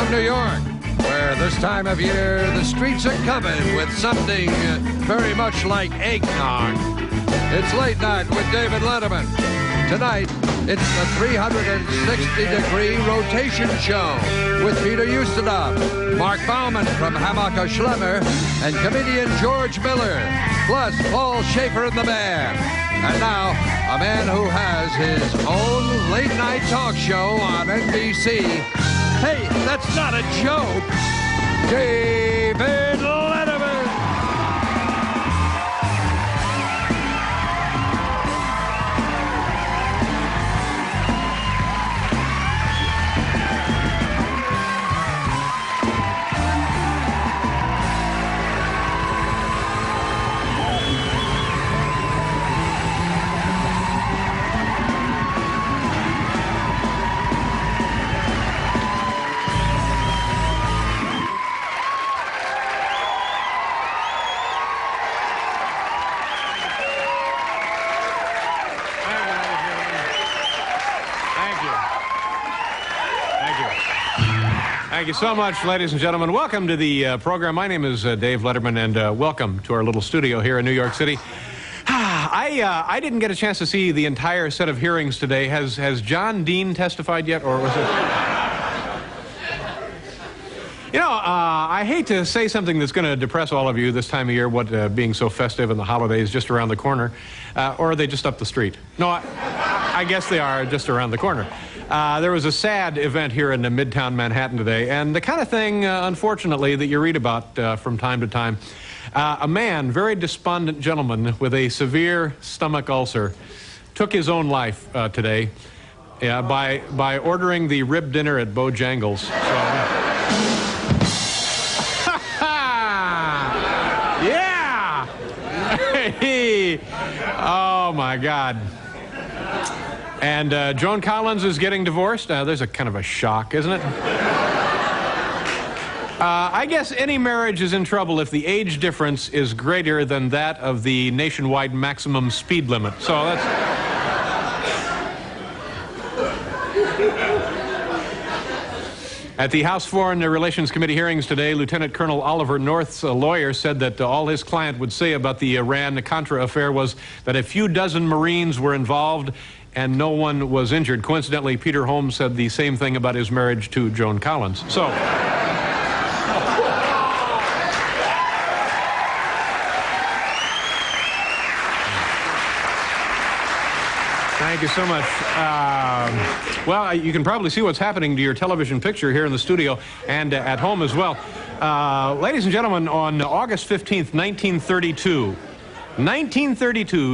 from New York, where this time of year the streets are covered with something very much like eggnog. It's Late Night with David Letterman. Tonight, it's the 360-degree rotation show with Peter Ustinov, Mark Bauman from Hammacher Schlemmer, and comedian George Miller, plus Paul Shaffer in the band. And now, a man who has his own late-night talk show on NBC. Hey, that's not a joke. David Letterman. Thank you so much, ladies and gentlemen. Welcome to the program. My name is Dave Letterman, and welcome to our little studio here in New York City. I didn't get a chance to see the entire set of hearings today. Has John Dean testified yet, or was it? You know, I hate to say something that's going to depress all of you this time of year, being so festive and the holidays just around the corner, or are they just up the street? No, I guess they are just around the corner. There was a sad event here in Midtown Manhattan today, and the kind of thing, unfortunately, that you read about from time to time. A man, very despondent gentleman with a severe stomach ulcer, took his own life today by ordering the rib dinner at Bojangles. So, yeah! Oh, my God. And Joan Collins is getting divorced. There's a kind of a shock, isn't it? I guess any marriage is in trouble if the age difference is greater than that of the nationwide maximum speed limit. So that's... At the House Foreign Relations Committee hearings today, Lieutenant Colonel Oliver North's lawyer said that all his client would say about the Iran-Contra affair was that a few dozen Marines were involved and no one was injured. Coincidentally, Peter Holmes said the same thing about his marriage to Joan Collins. So... Thank you so much. Well, you can probably see what's happening to your television picture here in the studio and at home as well. Ladies and gentlemen, on August 15th, 1932,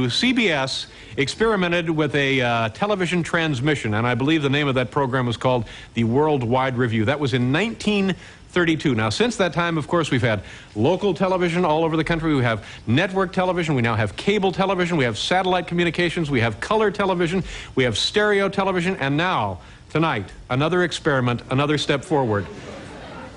CBS experimented with a television transmission, and I believe the name of that program was called The Worldwide Review. That was in 1932. Now, since that time, of course, we've had local television all over the country. We have network television. We now have cable television. We have satellite communications. We have color television. We have stereo television. And now, tonight, another experiment, another step forward.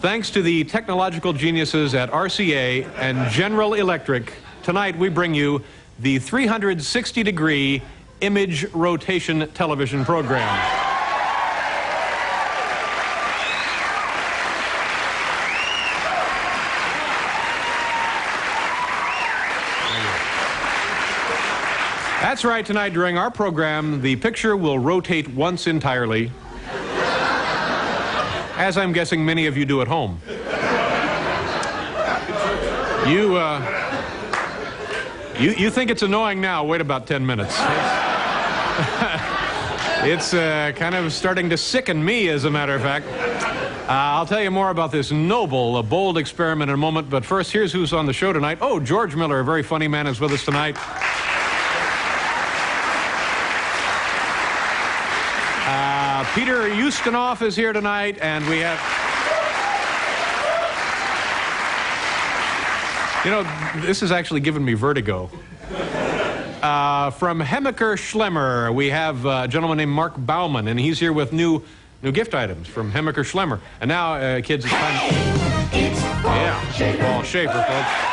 Thanks to the technological geniuses at RCA and General Electric, tonight we bring you the 360-degree image rotation television program. That's right, tonight during our program, the picture will rotate once entirely, as I'm guessing many of you do at home. You think it's annoying now, wait about 10 minutes. It's kind of starting to sicken me, as a matter of fact. I'll tell you more about this noble, bold experiment in a moment, but first, here's who's on the show tonight. Oh, George Miller, a very funny man, is with us tonight. Peter Ustinov is here tonight, and we have... You know, this has actually given me vertigo. From Hammacher Schlemmer, we have a gentleman named Mark Bauman, and he's here with new gift items from Hammacher Schlemmer. And now, kids, it's time... Hey, it's Paul Shaffer. Paul Shaffer, folks.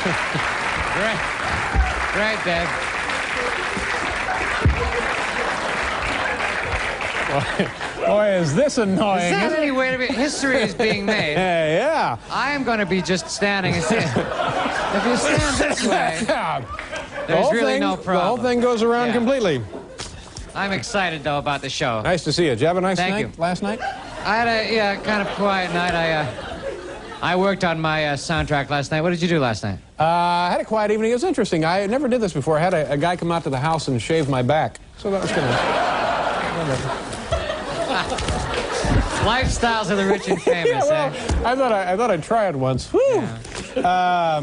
Great. Great, Dave. Boy, is this annoying. Is that any way to be? History is being made. Yeah. I am going to be just standing and saying, if you stand this way, there's really no problem. The whole thing goes around completely. I'm excited, though, about the show. Nice to see you. Did you have a nice Thank night you. last night? I had a, kind of quiet night. I worked on my soundtrack last night. What did you do last night? I had a quiet evening. It was interesting. I never did this before. I had a guy come out to the house and shave my back. So that was kind of... Lifestyles of the rich and famous, I thought I'd try it once. Whew. Yeah.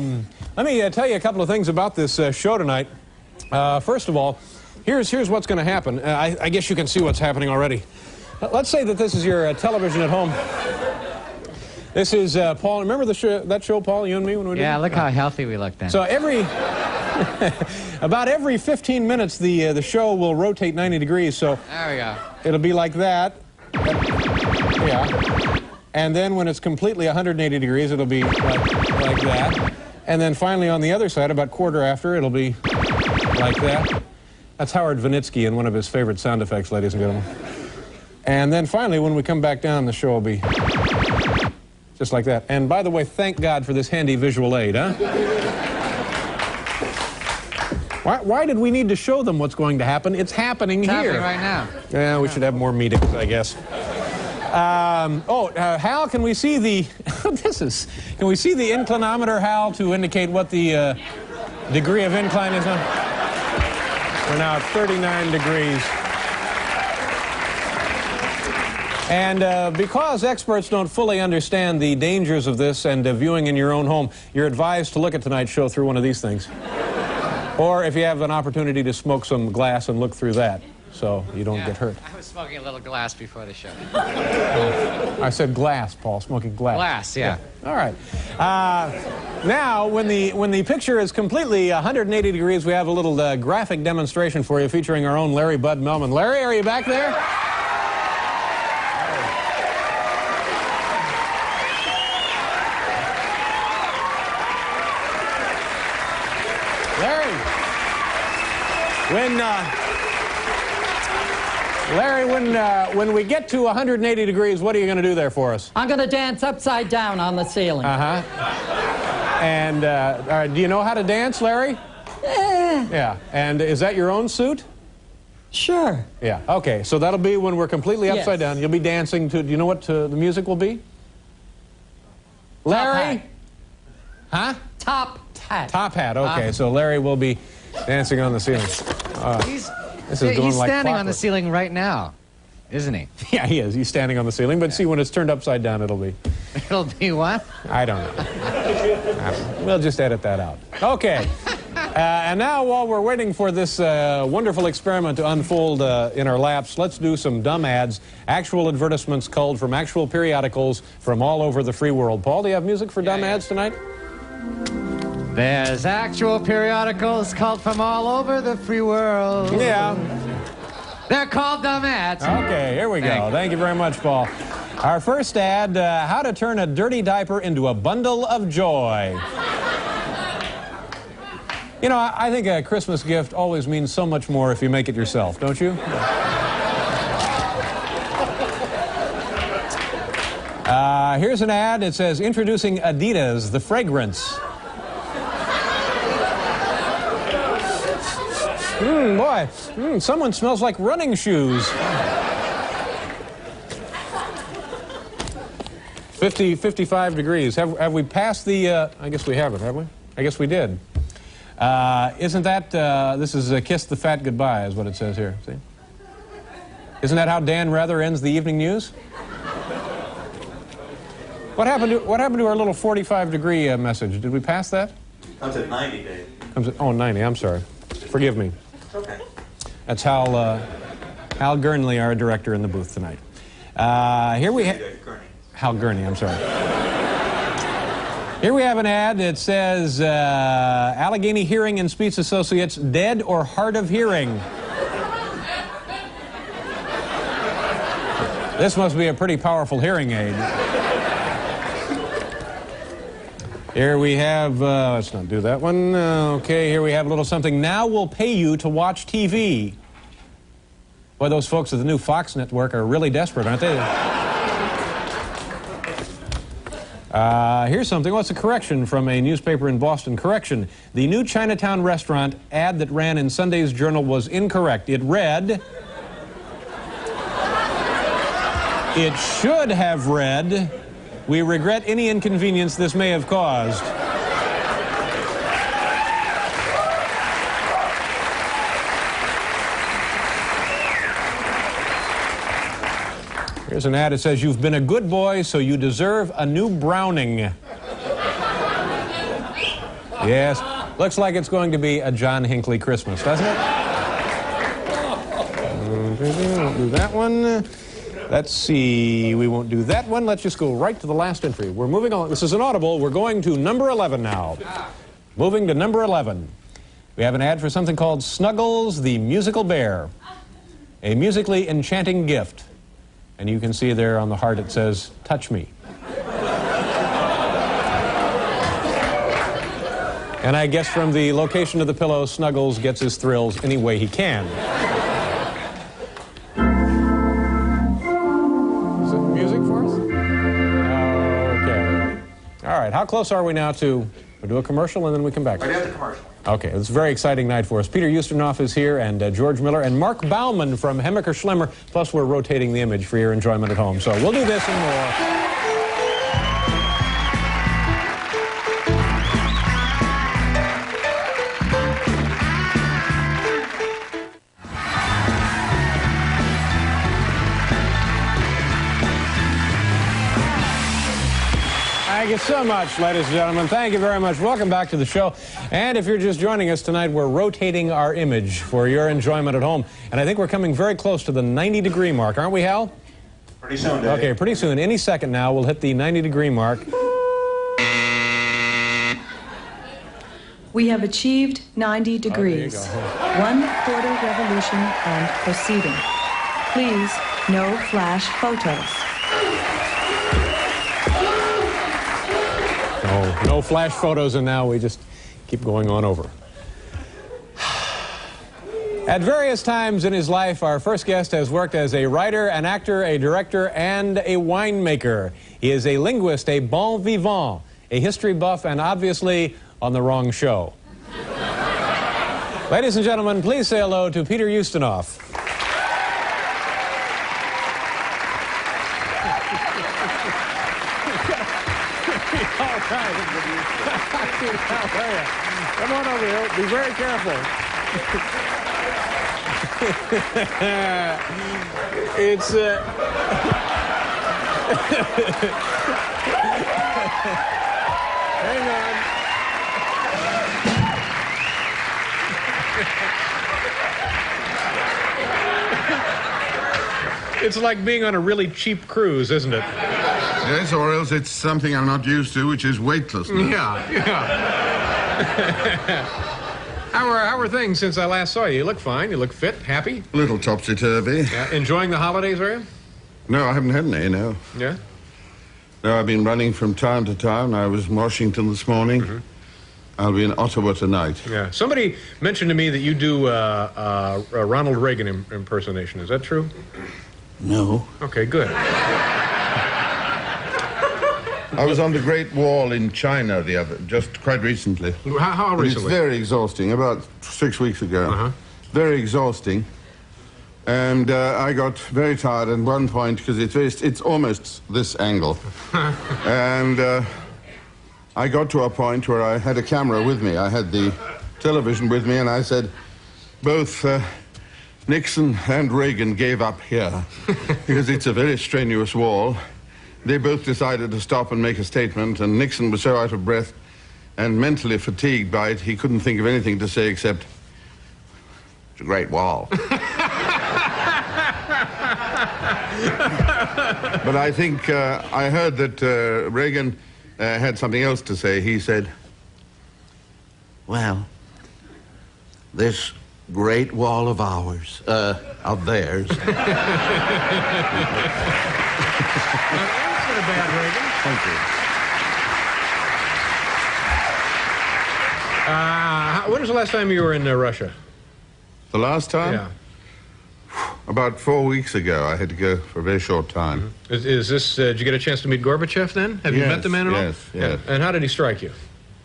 Let me tell you a couple of things about this show tonight. First of all, here's what's going to happen. I guess you can see what's happening already. Let's say that this is your television at home. This is Paul. Remember that show, Paul, you and me, when we did? Yeah, look how healthy we look then. So about every 15 minutes, the show will rotate 90 degrees. So there we go. It'll be like that. Yeah. And then when it's completely 180 degrees, it'll be like that. And then finally on the other side, about quarter after, it'll be like that. That's Howard Vinitsky in one of his favorite sound effects, ladies and gentlemen. And then finally, when we come back down, the show will be just like that. And by the way, thank God for this handy visual aid, huh? Why did we need to show them what's going to happen? It's happening here. Happening right now. Yeah, we should have more meetings, I guess. Hal, can we see the... Can we see the inclinometer, Hal, to indicate what the degree of incline is on? We're now at 39 degrees. And because experts don't fully understand the dangers of this and viewing in your own home, you're advised to look at tonight's show through one of these things. Or if you have an opportunity to smoke some glass and look through that, so you don't get hurt. I was smoking a little glass before the show. I said glass, Paul, smoking glass. Glass, yeah. All right. Now, when the picture is completely 180 degrees, we have a little graphic demonstration for you featuring our own Larry Bud Melman. Larry, are you back there? When we get to 180 degrees, what are you going to do there for us? I'm going to dance upside down on the ceiling. And do you know how to dance, Larry? Yeah. And is that your own suit? Sure. Yeah. Okay. So that'll be when we're completely upside down. You'll be dancing to. Do you know what the music will be? Larry? Huh? Top hat. Top hat. Okay. So Larry will be dancing on the ceiling. He's like standing on the ceiling right now, isn't he? Yeah, he is. He's standing on the ceiling. But see, when it's turned upside down, it'll be... It'll be what? I don't know. We'll just edit that out. Okay. And now, while we're waiting for this wonderful experiment to unfold in our laps, let's do some dumb ads, actual advertisements culled from actual periodicals from all over the free world. Paul, do you have music for dumb ads tonight? There's actual periodicals called from all over the free world. Yeah. They're called dumb ads. Okay, here we go. Thank you very much, Paul. Our first ad, how to turn a dirty diaper into a bundle of joy. You know, I think a Christmas gift always means so much more if you make it yourself, don't you? Here's an ad. It says, introducing Adidas, the fragrance. Boy, someone smells like running shoes. 55 degrees. Have we passed the, I guess we haven't, have we? I guess we did. Isn't that, this is Kiss the Fat Goodbye is what it says here, see? Isn't that how Dan Rather ends the evening news? What happened to our little 45-degree message? Did we pass that? Comes at 90, Dave. Comes at, oh, 90, I'm sorry. Forgive me. Okay. That's Hal Gurnley, our director in the booth tonight. Here we have... Hal Gurney, I'm sorry. Here we have an ad that says, Allegheny Hearing and Speech Associates, dead or hard of hearing. This must be a pretty powerful hearing aid. Here we have, let's not do that one. Okay, here we have a little something. Now we'll pay you to watch TV. Boy, those folks at the new Fox network are really desperate, aren't they? Here's something. What's a correction from a newspaper in Boston? Correction. The new Chinatown restaurant ad that ran in Sunday's Journal was incorrect. It read... It should have read, "We regret any inconvenience this may have caused." Here's an ad that says, "You've been a good boy, so you deserve a new Browning." Yes, looks like it's going to be a John Hinckley Christmas, doesn't it? Won't do that one. Let's see, we won't do that one. Let's just go right to the last entry. We're moving on. This is an audible. We're going to number 11 now. Moving to number 11. We have an ad for something called Snuggles the Musical Bear. A musically enchanting gift. And you can see there on the heart it says, "Touch me." And I guess from the location of the pillow, Snuggles gets his thrills any way he can. Is it music for us? Okay. All right, how close are we now to... We'll do a commercial and then we come back. Right after commercial. Okay, it's a very exciting night for us. Peter Ustinov is here, and George Miller, and Mark Bauman from Hammacher Schlemmer. Plus, we're rotating the image for your enjoyment at home. So we'll do this and more. Thank you so much, ladies and gentlemen. Thank you very much. Welcome back to the show. And if you're just joining us tonight, we're rotating our image for your enjoyment at home. And I think we're coming very close to the 90-degree mark, aren't we, Hal? Pretty soon, Dave. Okay, pretty soon. Any second now, we'll hit the 90-degree mark. We have achieved 90 degrees. 1/4 revolution and proceeding. Please, no flash photos. No flash photos, and now we just keep going on over. At various times in his life, our first guest has worked as a writer, an actor, a director, and a winemaker. He is a linguist, a bon vivant, a history buff, and obviously on the wrong show. Ladies and gentlemen, please say hello to Peter Ustinov. Come on over here. Be very careful. It's hang on. It's like being on a really cheap cruise, isn't it? Yes, or else it's something I'm not used to, which is weightlessness. Yeah. How are things since I last saw you? You look fine. You look fit, happy. A little topsy-turvy. Yeah. Enjoying the holidays, are you? No, I haven't had any, no. Yeah? No, I've been running from town to town. I was in Washington this morning. Mm-hmm. I'll be in Ottawa tonight. Yeah. Somebody mentioned to me that you do a Ronald Reagan impersonation. Is that true? No. Okay, good. I was on the Great Wall in China just quite recently. How recently? It's very exhausting, about 6 weeks ago. Uh-huh. Very exhausting. And I got very tired at one point because it's almost this angle. And I got to a point where I had a camera with me. I had the television with me, and I said, both Nixon and Reagan gave up here because it's a very strenuous wall. They both decided to stop and make a statement, and Nixon was so out of breath and mentally fatigued by it, he couldn't think of anything to say except, it's a great wall. But I think I heard that Reagan had something else to say. He said, well, this great wall of ours, of theirs. Bad, Reagan. Thank you. When was the last time you were in Russia? The last time? Yeah. About 4 weeks ago. I had to go for a very short time. Is this, did you get a chance to meet Gorbachev then? Have you met the man at all? Yes, yes. And how did he strike you?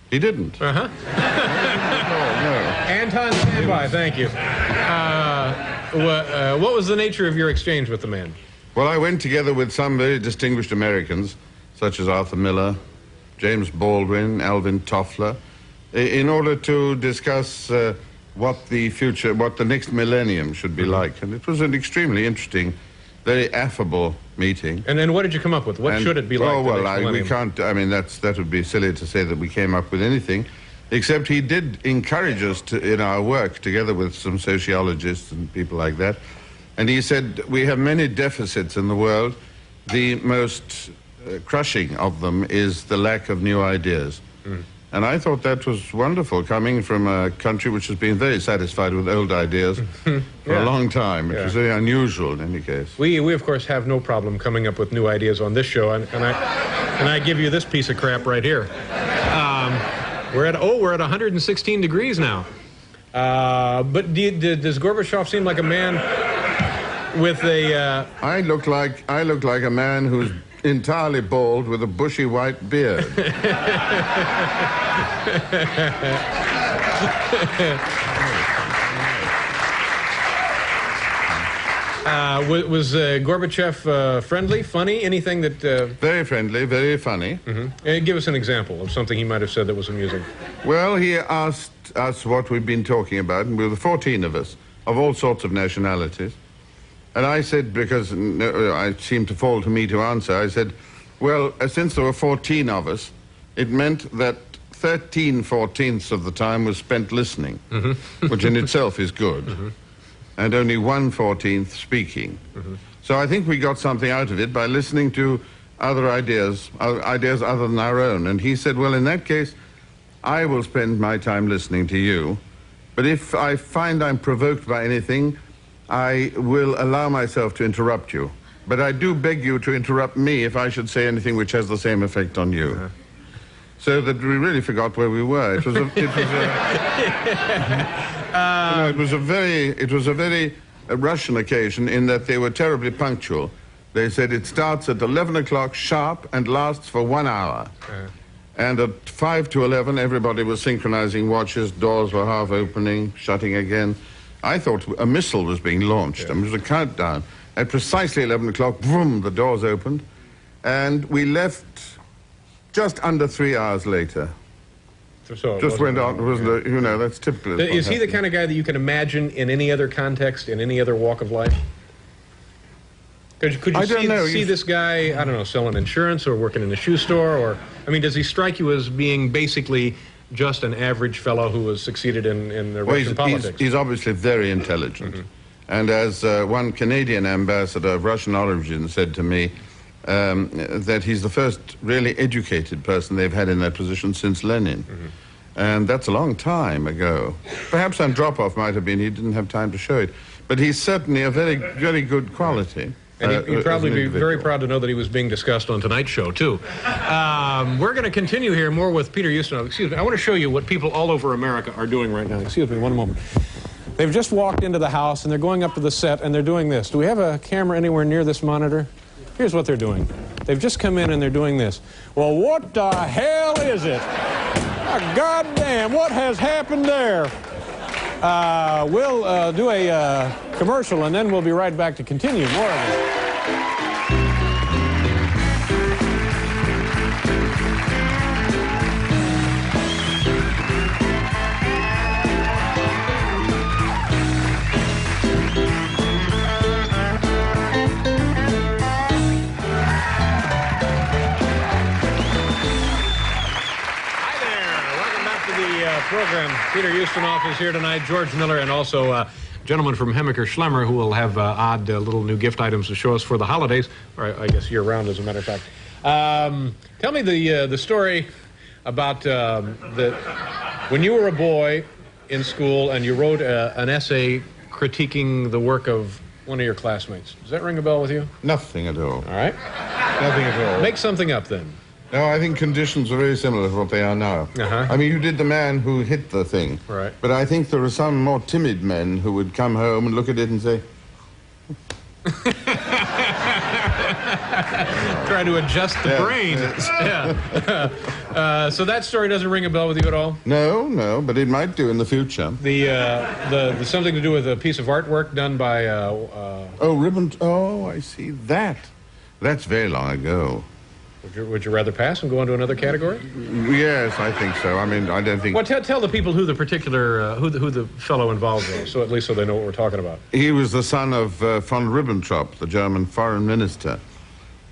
He didn't. Uh-huh. No. Anton, stand by, thank you. What was the nature of your exchange with the man? Well, I went together with some very distinguished Americans, such as Arthur Miller, James Baldwin, Alvin Toffler, in order to discuss what the next millennium should be like. And it was an extremely interesting, very affable meeting. And then what did you come up with? What should it be like? Oh, well, we can't, I mean, that would be silly to say that we came up with anything, except he did encourage us in our work, together with some sociologists and people like that. And he said, we have many deficits in the world. The most crushing of them is the lack of new ideas. And I thought that was wonderful, coming from a country which has been very satisfied with old ideas for a long time. It was very unusual in any case. We of course have no problem coming up with new ideas on this show, and I give you this piece of crap right here. We're at 116 degrees now. But does Gorbachev seem like a man with a? I look like a man who's entirely bald with a bushy white beard. Was Gorbachev friendly, funny, anything that... Very friendly, very funny. Give us an example of something he might have said that was amusing. Well, he asked us what we've been talking about, and we were 14 of us, of all sorts of nationalities. And I said, because it seemed to fall to me to answer, I said, well, since there were 14 of us, it meant that 13/14 of the time was spent listening, which in itself is good, and only 1/14 speaking. So I think we got something out of it by listening to other ideas other than our own. And he said, well, in that case, I will spend my time listening to you, but if I find I'm provoked by anything, I will allow myself to interrupt you. But I do beg you to interrupt me if I should say anything which has the same effect on you. So that we really forgot where we were. It was a very Russian occasion in that they were terribly punctual. They said it starts at 11 o'clock sharp and lasts for 1 hour. And at 5 to 11, everybody was synchronizing watches, doors were half opening, shutting again. I thought a missile was being launched. It was a countdown. At precisely 11 o'clock, boom, the doors opened, and we left just under 3 hours later. So just went on, you know, that's typical. Is he the kind of guy that you can imagine in any other context, in any other walk of life? Could you see this guy, I don't know, selling insurance or working in a shoe store? Or, I mean, does he strike you as being basically just an average fellow who has succeeded in the Russian politics? He's obviously very intelligent. And as one Canadian ambassador of Russian origin said to me, that he's the first really educated person they've had in that position since Lenin. And that's a long time ago. Perhaps some drop-off might have been he didn't have time to show it. But he's certainly a very, very good quality. And he'd probably be very proud to know that he was being discussed on tonight's show, too. We're going to continue here more with Peter Ustinov. Excuse me, I want to show you what people all over America are doing right now. Excuse me, one moment. They've just walked into the house, and they're going up to the set, and they're doing this. Do we have a camera anywhere near this monitor? Here's what they're doing. They've just come in, and they're doing this. Well, what the hell is it? God damn, what has happened there? We'll do a commercial, and then we'll be right back to continue more of it. Program. Peter Ustinov is here tonight, George Miller, and also a gentleman from Hammacher Schlemmer who will have odd little new gift items to show us for the holidays, or I guess year-round, as a matter of fact. Tell me the story about when you were a boy in school and you wrote an essay critiquing the work of one of your classmates. Does that ring a bell with you? Nothing at all. All right. Nothing at all. Make something up, then. No, I think conditions are very similar to what they are now. Uh-huh. I mean, you did the man who hit the thing. Right. But I think there are some more timid men who would come home and look at it and say, Try to adjust the brain. Yeah. So that story doesn't ring a bell with you at all? no, but it might do in the future. The something to do with a piece of artwork done by... Oh, ribbon... Oh, I see that. That's very long ago. Would you rather pass and go on to another category? Yes, I think so. I mean, I don't think... Well, tell the people who the particular, who the fellow involved was, so at least so they know what we're talking about. He was the son of von Ribbentrop, the German foreign minister.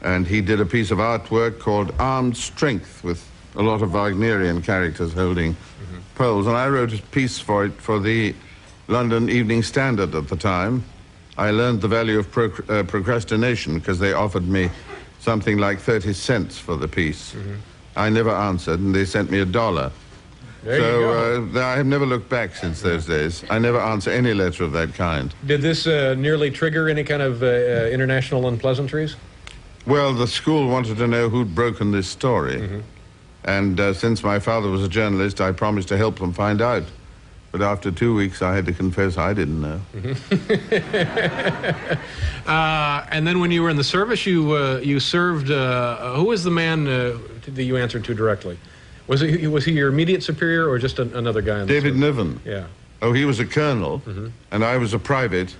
And he did a piece of artwork called Armed Strength with a lot of Wagnerian characters holding poles. And I wrote a piece for it for the London Evening Standard at the time. I learned the value of procrastination because they offered me something like 30 cents for the piece. I never answered, and they sent me $1. There you go. I have never looked back since those days. I never answer any letter of that kind. Did this nearly trigger any kind of international unpleasantries? Well, the school wanted to know who'd broken this story. And since my father was a journalist, I promised to help them find out. But after 2 weeks, I had to confess I didn't know. And then when you were in the service, you served... who was the man that you answered to directly? Was he your immediate superior or just another guy in the David service? Niven. Yeah. Oh, he was a colonel, and I was a private,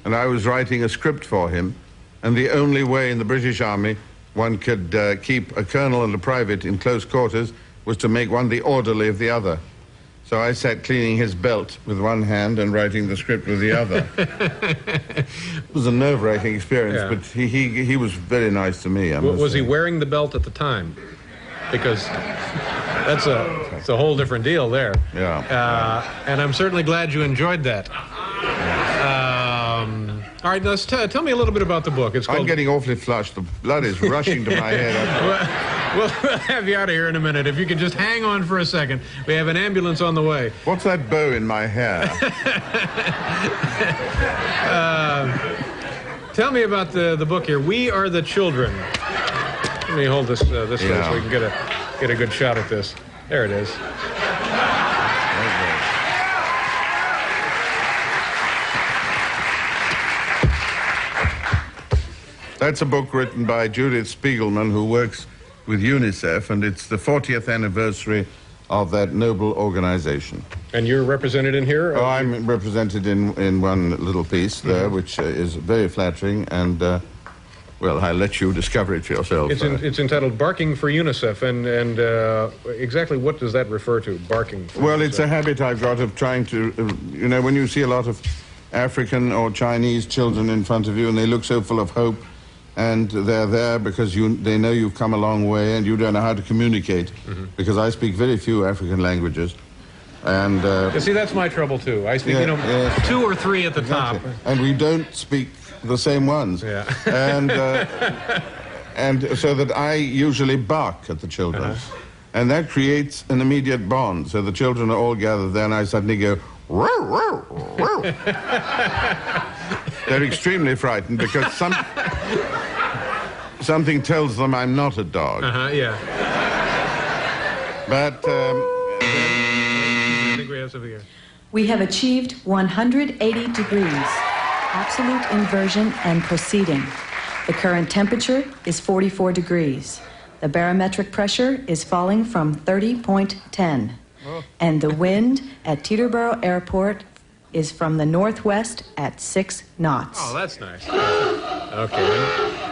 and I was writing a script for him. And the only way in the British Army one could keep a colonel and a private in close quarters was to make one the orderly of the other. So I sat cleaning his belt with one hand and writing the script with the other. It was a nerve-wracking experience, but he was very nice to me. Was he wearing the belt at the time? Because it's a whole different deal there. Yeah. And I'm certainly glad you enjoyed that. All right, now tell me a little bit about the book. It's called... I'm getting awfully flushed. The blood is rushing to my head. We'll have you out of here in a minute. If you could just hang on for a second. We have an ambulance on the way. What's that bow in my hair? Tell me about the book here. We Are the Children. Let me hold this way so we can get a good shot at this. There it is. That's a book written by Judith Spiegelman, who works with UNICEF, and it's the 40th anniversary of that noble organization. And you're represented in here? Oh, I'm represented in one little piece there, which is very flattering, and, well, I'll let you discover it for yourself. It's entitled Barking for UNICEF, and exactly what does that refer to, barking for Well, UNICEF? it's a habit I've got of trying to, you know, when you see a lot of African or Chinese children in front of you, and they look so full of hope, and they're there because they know you've come a long way and you don't know how to communicate, because I speak very few African languages. And you see, that's my trouble too. I speak, 2 or 3 at the top. And we don't speak the same ones. Yeah. And so that I usually bark at the children. And that creates an immediate bond. So the children are all gathered there, and I suddenly go, "Row, row, row." They're extremely frightened because something tells them I'm not a dog. Yeah. But I think we have something here. We have achieved 180 degrees, absolute inversion and proceeding. The current temperature is 44 degrees. The barometric pressure is falling from 30.10. And the wind at Teterboro Airport is from the northwest at 6 knots. Oh, that's nice. Okay.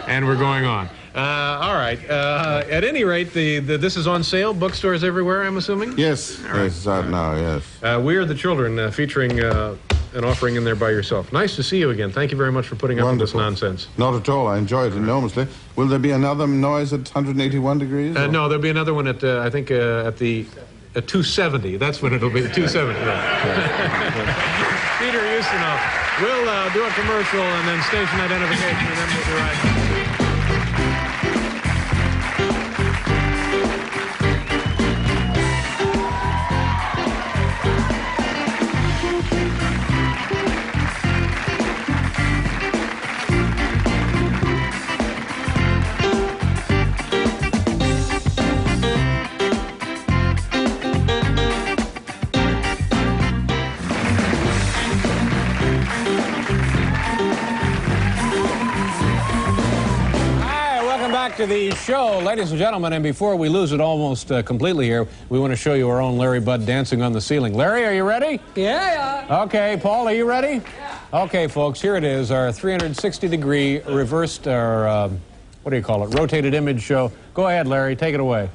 And we're going on. All right. At any rate, this is on sale, bookstores everywhere, I'm assuming? yes, it's out now, yes. We Are the Children, featuring an offering in there by yourself. Nice to see you again. Thank you very much for putting up with this nonsense. Not at all. I enjoyed it enormously. Will there be another noise at 181 degrees? No, there'll be another one at, I think, at 270. That's when it'll be, 270. Peter Ustinov. We'll do a commercial and then station identification, and then we'll be right back. to the show, ladies and gentlemen, and before we lose it almost completely here, we want to show you our own Larry Bud dancing on the ceiling. Larry, are you ready? Yeah. Okay, Paul, are you ready? Yeah. Okay, folks, here it is, our 360-degree reversed, or what do you call it, rotated image show. Go ahead, Larry, take it away.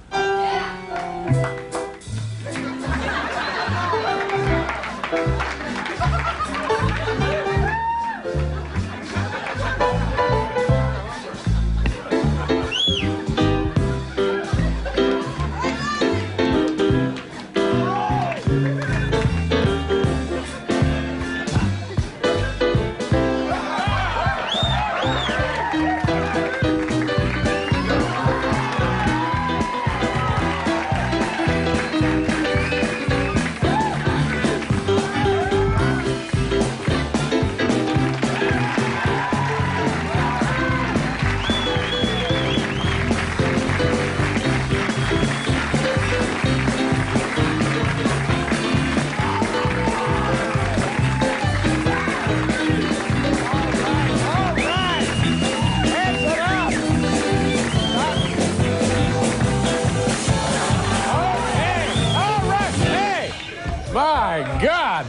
My God!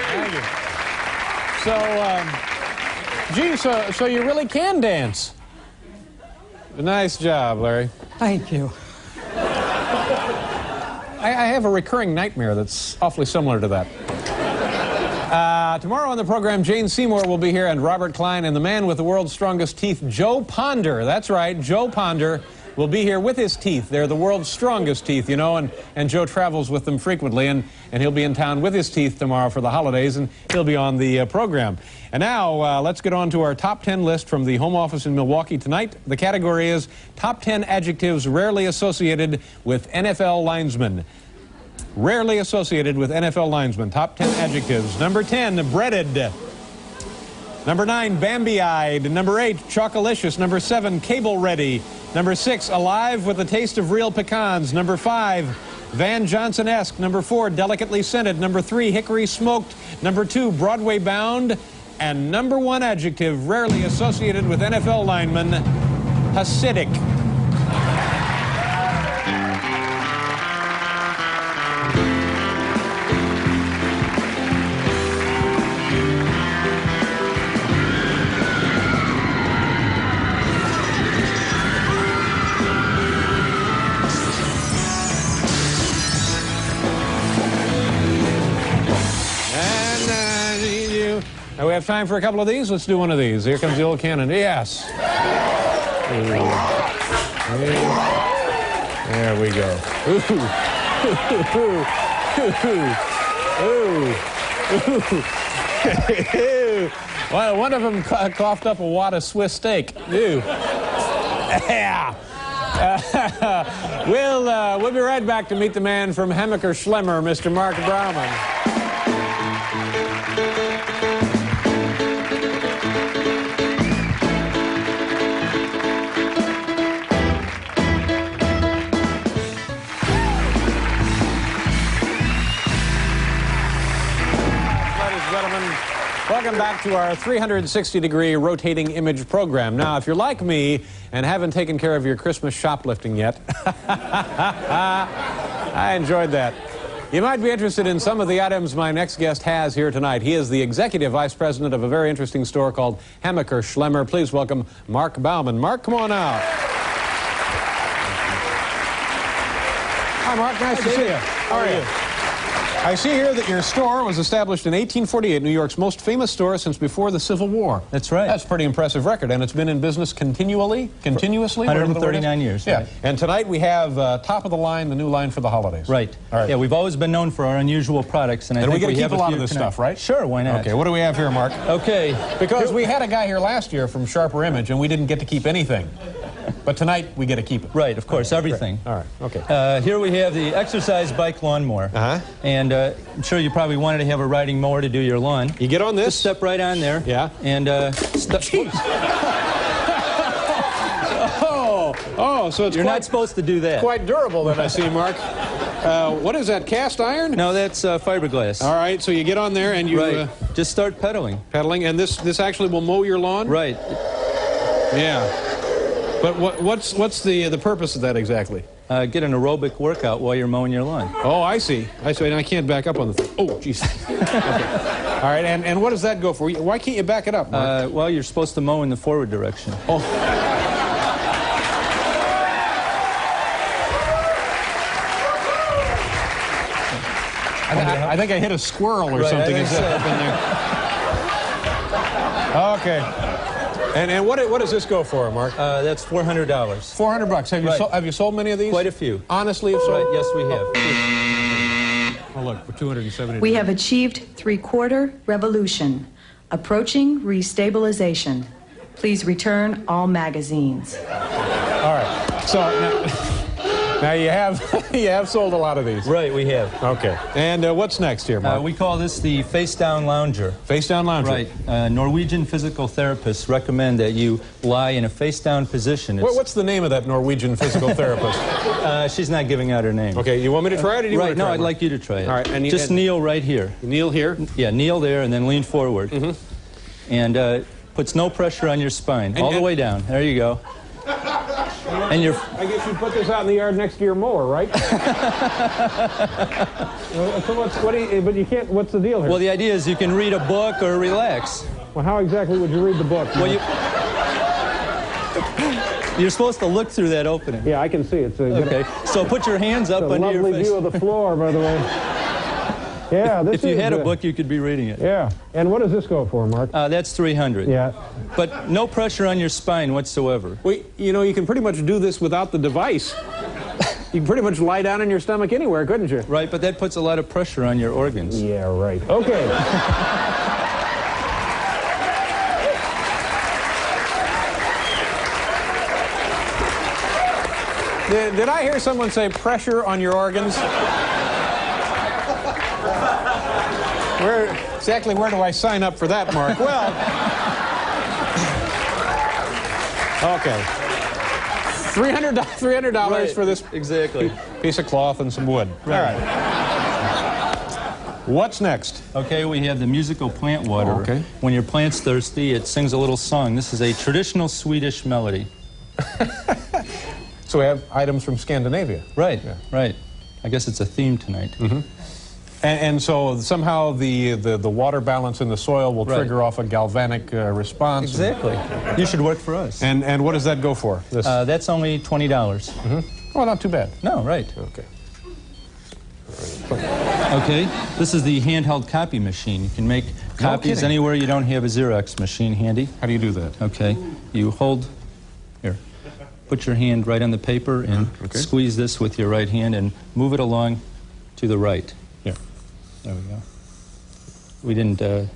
Thank you. So, so you really can dance. Nice job, Larry. Thank you. I have a recurring nightmare that's awfully similar to that. Tomorrow on the program, Jane Seymour will be here, and Robert Klein, and the man with the world's strongest teeth, Joe Ponder. That's right, Joe Ponder will be here with his teeth. They're the world's strongest teeth, you know, and Joe travels with them frequently, and he'll be in town with his teeth tomorrow for the holidays, and he'll be on the program. And now, let's get on to our top 10 list from the home office in Milwaukee tonight. The category is Top 10 Adjectives Rarely Associated with NFL Linesmen. Rarely associated with NFL linesmen. Top 10 adjectives. Number 10, breaded. Number 9, Bambi-eyed. Number 8, Chocolicious. Number 7, cable-ready. Number 6, alive with the taste of real pecans. Number 5, Van Johnson-esque. Number 4, delicately scented. Number 3, hickory smoked. Number 2, Broadway bound. And number 1 adjective rarely associated with NFL linemen, Hasidic. Now we have time for a couple of these. Let's do one of these. Here comes the old cannon. Yes. There we go. Well, one of them coughed up a wad of Swiss steak. Yeah. We'll be right back to meet the man from Hammacher Schlemmer, Mr. Mark Bauman. Welcome back to our 360-degree rotating image program. Now, if you're like me and haven't taken care of your Christmas shoplifting yet, I enjoyed that. You might be interested in some of the items my next guest has here tonight. He is the executive vice president of a very interesting store called Hammacher Schlemmer. Please welcome Mark Bauman. Mark, come on out. Hi, Mark. Nice to see you. How are you? I see here that your store was established in 1848, New York's most famous store since before the Civil War. That's right. That's a pretty impressive record, and it's been in business continuously? 139 years. Yeah, right. and tonight we have top of the line, the new line for the holidays. Right. All right. Yeah, we've always been known for our unusual products, and I think we get to we keep have a lot of few this tonight. stuff, right? Sure, why not? Okay, what do we have here, Mark? Okay. Because we had a guy here last year from Sharper Image, and we didn't get to keep anything. But tonight, we get to keep it. Right, of course, everything. All right, okay. Here we have the exercise bike lawnmower. And I'm sure you probably wanted to have a riding mower to do your lawn. You get on this. Just step right on there. Yeah. And step. Oh, so it's You're not supposed to do that. Quite durable then, I see, Mark. What is that, cast iron? No, that's fiberglass. All right, so you get on there and you... Right. Just start pedaling. Pedaling, and this actually will mow your lawn? Right. Yeah. But what's the purpose of that exactly? Get an aerobic workout while you're mowing your lawn. Oh, I see. And I can't back up on the thing. Oh, jeez. Okay. All right, and what does that go for? Why can't you back it up, Mark? Well, you're supposed to mow in the forward direction. Oh. I think I hit a squirrel or something. Is that up in there? Okay. And what does this go for, Mark? That's $400. $400. Have you sold many of these? Quite a few. Honestly, have sold? Right. Yes, we have. Oh, look, for $270. We have achieved three-quarter revolution. Approaching restabilization. Please return all magazines. All right. So now you have sold a lot of these. Right, we have. Okay. And what's next here, Mark? We call this the face-down lounger. Face-down lounger. Right. Norwegian physical therapists recommend that you lie in a face-down position. What's the name of that Norwegian physical therapist? She's not giving out her name. Okay, you want me to try it, or do you want to try it? No, I'd like you to try it. All right. And just kneel right here. Kneel here? Yeah, kneel there and then lean forward. Mm-hmm. And puts no pressure on your spine, all the way down. There you go. And you're... I guess you put this out in the yard next to your mower, right? So but you can't, what's the deal here? Well, the idea is you can read a book or relax. Well, how exactly would you read the book? Well, you're supposed to look through that opening. Yeah, I can see it. Okay, so put your hands up under your face. Lovely view of the floor, by the way. Yeah, if you had a book, you could be reading it. Yeah. And what does this go for, Mark? That's $300. Yeah. But no pressure on your spine whatsoever. Well, you can pretty much do this without the device. You can pretty much lie down in your stomach anywhere, couldn't you? Right, but that puts a lot of pressure on your organs. Yeah, right. Okay. Did I hear someone say pressure on your organs? Where do I sign up for that, Mark? Well, okay. $300 right. for this piece of cloth and some wood. Right. All right. What's next? Okay, we have the musical plant water. Oh, okay. When your plant's thirsty, it sings a little song. This is a traditional Swedish melody. So we have items from Scandinavia. Right, yeah. Right. I guess it's a theme tonight. Mm-hmm. And so somehow the water balance in the soil will trigger off a galvanic response. Exactly. You should work for us. And what does that go for? This? That's only $20. Mm-hmm. Oh, not too bad. No, right. Okay. Okay, this is the handheld copy machine. You can make copies anywhere you don't have a Xerox machine handy. How do you do that? Okay, you hold, here, put your hand right on the paper and squeeze this with your right hand and move it along to the right. Yeah. There we go. We didn't, you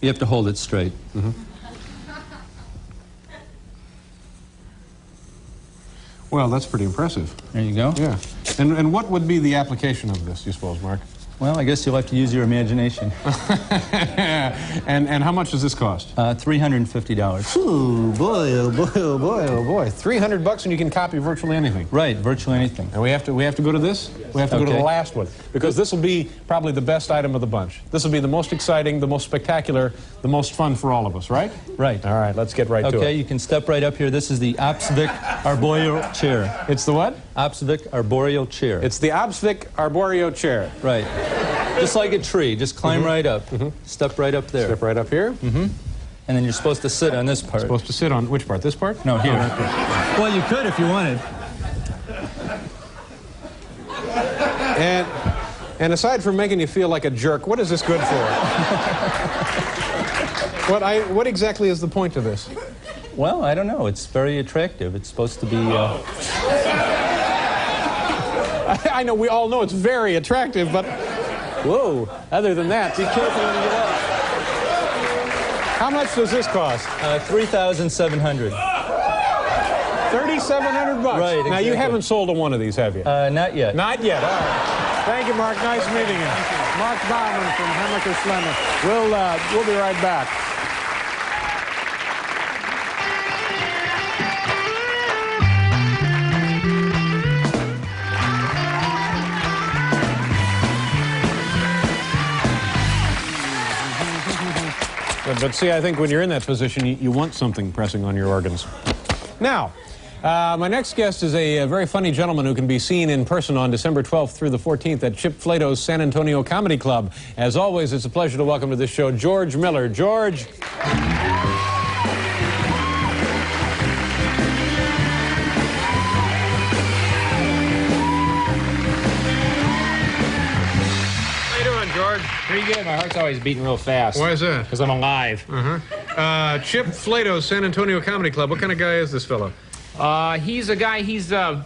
have to hold it straight. Mm-hmm. Well, that's pretty impressive. There you go. Yeah. And what would be the application of this, you suppose, Mark? Well, I guess you'll have to use your imagination. And how much does this cost? $350. Ooh, boy, oh boy, oh boy, oh boy. $300 and you can copy virtually anything. Right, virtually anything. And we have to go to this? We have to go to the last one. Because this will be probably the best item of the bunch. This will be the most exciting, the most spectacular, the most fun for all of us, right? Right. All right, let's get right to it. Okay, you can step right up here. This is the Opsvik Arboreal Chair. It's the what? Opsvik Arboreal Chair. It's the Opsvik Arboreal Chair. Right. Just like a tree. Just climb right up. Step right up there. Step right up here. And then you're supposed to sit on this part. Supposed to sit on which part? This part? No, here. Well, you could if you wanted. And aside from making you feel like a jerk, what is this good for? What exactly is the point of this? Well, I don't know. It's very attractive. It's supposed to be... I know, we all know it's very attractive, but... Whoa, other than that... Be careful when you get up. How much does this cost? $3,700. $3,700 bucks. Right, exactly. Now, you haven't sold a one of these, have you? Not yet. Not yet. All right. Thank you, Mark. Nice meeting you. Mark Bauman from Hammacher Schlemmer. We'll be right back. But see, I think when you're in that position, you want something pressing on your organs. Now, my next guest is a very funny gentleman who can be seen in person on December 12th through the 14th at Chip Flato's San Antonio Comedy Club. As always, it's a pleasure to welcome to this show George Miller. George. George? Pretty good. My heart's always beating real fast. Why is that? Because I'm alive. Chip Flato's San Antonio Comedy Club. What kind of guy is this fellow? He's a guy, he's kind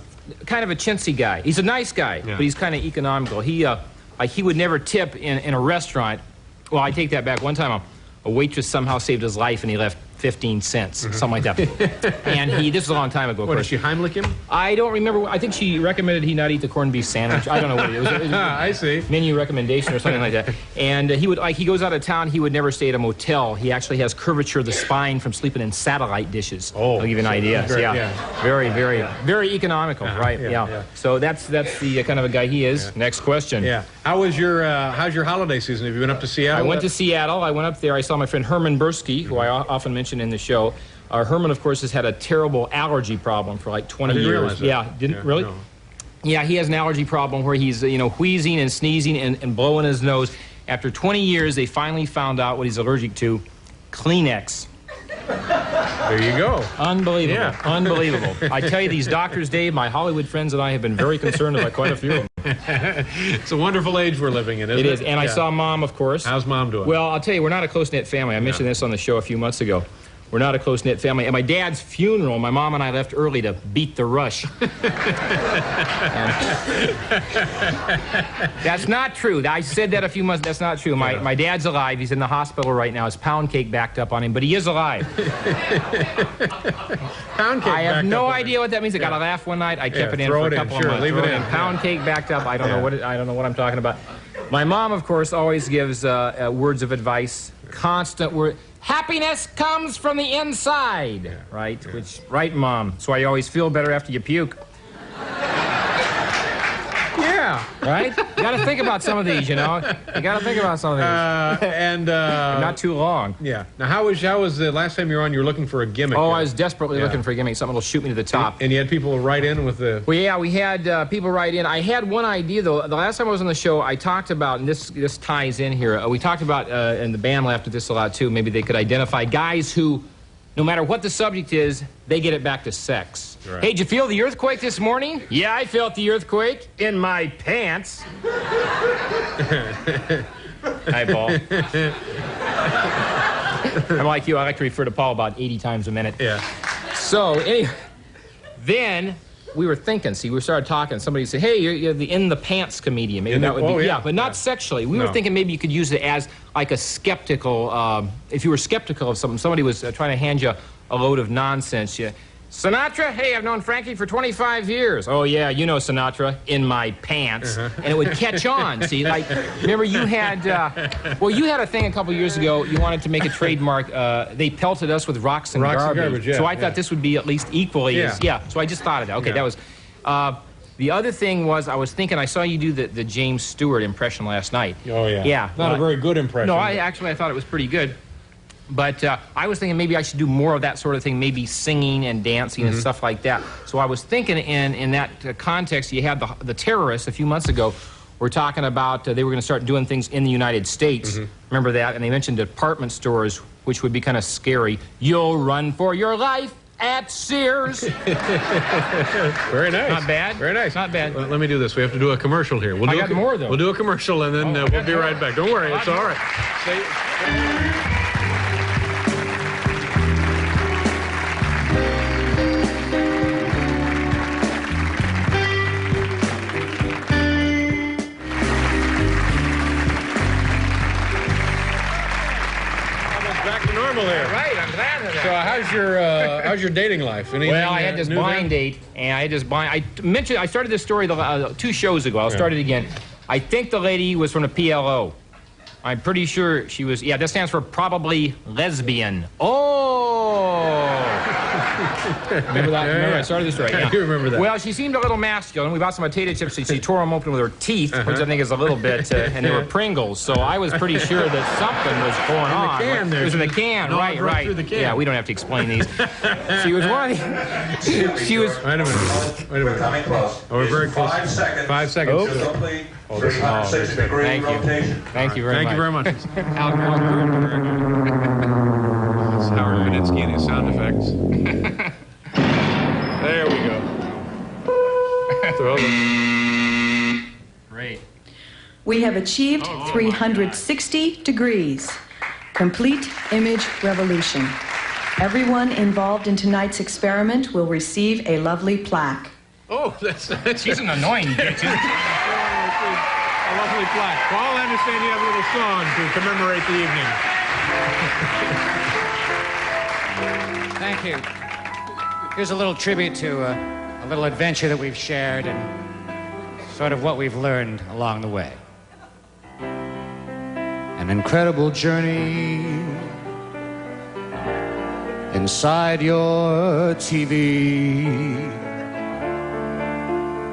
of a chintzy guy. He's a nice guy, but he's kind of economical. He would never tip in a restaurant. Well, I take that back. One time a waitress somehow saved his life and he left 15 cents, something like that. And this was a long time ago. What, did she Heimlich him? I don't remember. I think she recommended he not eat the corned beef sandwich. I don't know what it was. It was I see. Menu recommendation or something like that. And he goes out of town, he would never stay at a motel. He actually has curvature of the spine from sleeping in satellite dishes. Oh. I'll give you an idea. Great, So, very, very economical, right? Yeah. So that's the kind of a guy he is. Yeah. Next question. Yeah. How's your holiday season? Have you been up to Seattle? I went to Seattle. I went up there. I saw my friend Herman Bursky, who I often mention in the show. Herman, of course, has had a terrible allergy problem for like 20 years. Realize that. Yeah, really? No. Yeah, he has an allergy problem where he's, wheezing and sneezing and blowing his nose. After 20 years, they finally found out what he's allergic to: Kleenex. There you go. Unbelievable. Yeah. Unbelievable. I tell you, these doctors, Dave, my Hollywood friends and I have been very concerned about quite a few of them. It's a wonderful age we're living in, isn't it? It is. And I saw Mom, of course. How's Mom doing? Well, I'll tell you, we're not a close-knit family. I mentioned this on the show a few months ago. We're not a close-knit family. At my dad's funeral, my mom and I left early to beat the rush. That's not true. I said that a few months. That's not true. My dad's alive. He's in the hospital right now. His pound cake backed up on him, but he is alive. Pound cake. I have no idea what that means. I got a laugh one night. I kept it in for a couple of months. Leave it in. Pound cake backed up. I don't know what I'm talking about. My mom, of course, always gives words of advice. Constant word. Happiness comes from the inside, right? Yeah. Right, Mom. That's why you always feel better after you puke. Yeah. Right? You got to think about some of these, You got to think about some of these. Not too long. Yeah. Now, how was the last time you were on? You were looking for a gimmick. Oh, I was desperately looking for a gimmick, something that'll shoot me to the top. And you had people write in with the... Well, yeah, we had people write in. I had one idea, though. The last time I was on the show, I talked about, and this ties in here, we talked about, and the band laughed at this a lot, too, maybe they could identify guys who, no matter what the subject is, they get it back to sex. Right. Hey, did you feel the earthquake this morning? Yeah, I felt the earthquake in my pants. Hi, Paul. I'm like you. I like to refer to Paul about 80 times a minute. Yeah. So, anyway, then we were thinking, we started talking. Somebody said, hey, you're the in-the-pants comedian. Maybe that would be, but not sexually. We were thinking maybe you could use it as like a skeptical, if you were skeptical of something, somebody was trying to hand you a load of nonsense. Sinatra? Hey, I've known Frankie for 25 years. Oh, yeah, you know Sinatra, in my pants. And it would catch on, see? Like, remember you had, you had a thing a couple years ago. You wanted to make a trademark. They pelted us with rocks and garbage. So I thought this would be at least equally as, so I just thought of that. Okay, that was, the other thing was, I was thinking, I saw you do the James Stewart impression last night. Oh, yeah. Yeah. Not a very good impression. No, I thought it was pretty good. But I was thinking maybe I should do more of that sort of thing, maybe singing and dancing and stuff like that. So I was thinking in that context, you had the terrorists a few months ago were talking about they were going to start doing things in the United States. Remember that? And they mentioned department stores, which would be kind of scary. You'll run for your life at Sears. Very nice. Not bad. Very nice. Not bad. Well, let me do this. We have to do a commercial here. I got more, though. We'll do a commercial, and then we'll be right back. Don't worry. It's all right. Here. Right, I'm glad of that. So how's your dating life? Anything, I had this blind date, and I started this story 2 shows ago. I'll start it again. I think the lady was from the PLO. I'm pretty sure she was, that stands for probably lesbian. Oh! Remember that? Remember I started this right. I Yeah. do remember that. Well, she seemed a little masculine. We bought some potato chips. She tore them open with her teeth, which I think is a little bit, and they were Pringles. So I was pretty sure that something was going on. can there. It was in the can, No, right, right right. through the can. Yeah, we don't have to explain these. She was one of the. She was. Wait a minute. Wait a minute. Coming close. Oh, we're very close. 5 seconds. 5 seconds. To complete 360-degree Thank you. rotation. Thank you very much. Thank you very much. That's Howard Minitsky and his sound effects. There we go. Throw them. Great. We have achieved 360 degrees. Complete image revolution. Everyone involved in tonight's experiment will receive a lovely plaque. Oh, that's She's an annoying bitch. a lovely plaque. Paul, I understand you have a little song to commemorate the evening. Thank you. Here's a little tribute to a little adventure that we've shared and sort of what we've learned along the way. An incredible journey inside your TV.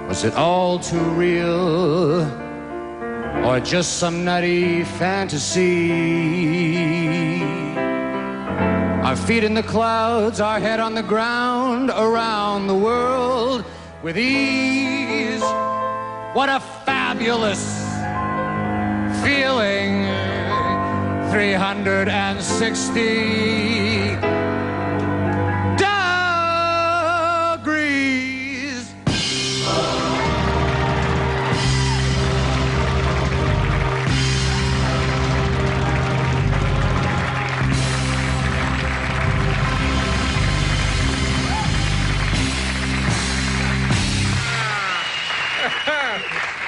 Was it all too real or just some nutty fantasy? Our feet in the clouds, our head on the ground, around the world with ease. What a fabulous feeling. 360 degrees.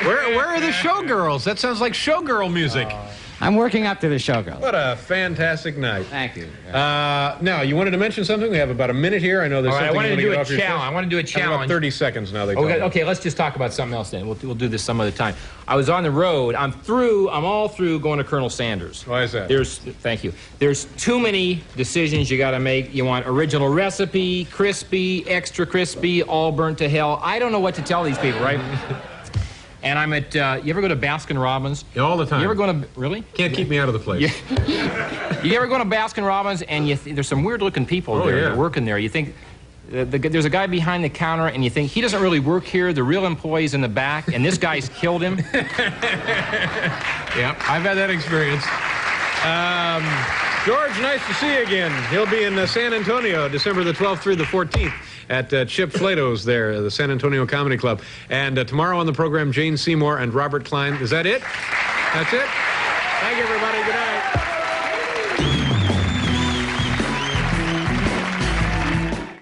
Where are the showgirls? That sounds like showgirl music. I'm working up to the showgirl. What a fantastic night. Thank you. Now, you wanted to mention something? We have about a minute here. I know there's All right, I something wanted to you do want a to get off your challenge. I want to do a chest. Have about challenge. 30 seconds now. They told Okay, me. okay, let's just talk about something else then. We'll do this some other time. I was on the road. I'm all through going to Colonel Sanders. Why is that? Thank you. There's too many decisions you got to make. You want original recipe, crispy, extra crispy, all burnt to hell. I don't know what to tell these people, right? And I'm at, you ever go to Baskin Robbins? Yeah, all the time. You ever go to, really? Can't keep me out of the place. You ever go to Baskin Robbins and there's some weird looking people there that are working there. You think, there's a guy behind the counter and you think he doesn't really work here. The real employee's in the back and this guy's killed him. Yeah, I've had that experience. George, nice to see you again. He'll be in San Antonio, December the 12th through the 14th at Chip Flato's there, the San Antonio Comedy Club. And tomorrow on the program, Jane Seymour and Robert Klein. Is that it? That's it? Thank you, everybody. Good night.